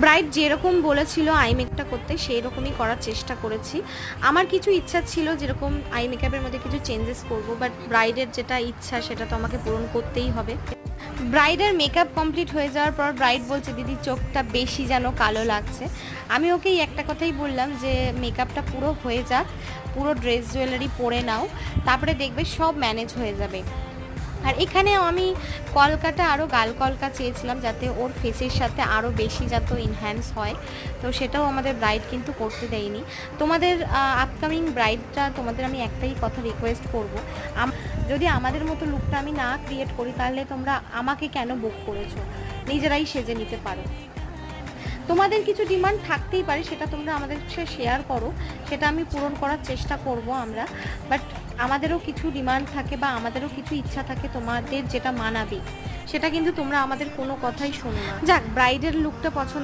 Bride যেরকম বলেছিল I মেকআপটা করতে সেই রকমই করার চেষ্টা করেছি। আমার কিছু ইচ্ছা ছিল যেরকম আই মেকআপের মধ্যে কিছু চেঞ্জেস করব, বাট ব্রাইডের যেটা ইচ্ছা সেটা তো আমাকে পূরণ করতেই হবে। ব্রাইডের মেকআপ কমপ্লিট হয়ে যাওয়ার পর ব্রাইড বলছে দিদি চোখটা বেশি যেন কালো লাগছে। আমি ওকেই একটা কথাই বললাম যে মেকআপটা পুরো হয়ে যাক, পুরো ড্রেস জুয়েলারি পরে নাও, তারপরে দেখবে সব ম্যানেজ হয়ে যাবে। আর এখানেও আমি কলকাটা আরও গাল কলকা চেয়েছিলাম যাতে ওর ফেসের সাথে আরও বেশি যাতে ইনহ্যান্স হয়, তো সেটাও আমাদের ব্রাইড কিন্তু করতে দেয়নি। তোমাদের আপকামিং ব্রাইডটা তোমাদের আমি একটাই কথা রিকোয়েস্ট করব, যদি আমাদের মতো লুকটা আমি না ক্রিয়েট করি তাহলে তোমরা আমাকে কেন বুক করেছো, নিজেরাই সেজে নিতে পারো। তোমাদের কিছু ডিমান্ড থাকতেই পারে, সেটা তোমরা আমাদের সাথে শেয়ার করো, সেটা আমি পূরণ করার চেষ্টা করব আমরা। বাট আমাদেরও কিছু ডিমান্ড থাকে বা আমাদেরও কিছু ইচ্ছা থাকে, তোমাদের যেটা মানাবে সেটা কিন্তু তোমরা আমাদের কোনো কথাই শোনো না। যাক, ব্রাইডের লুকটা পছন্দ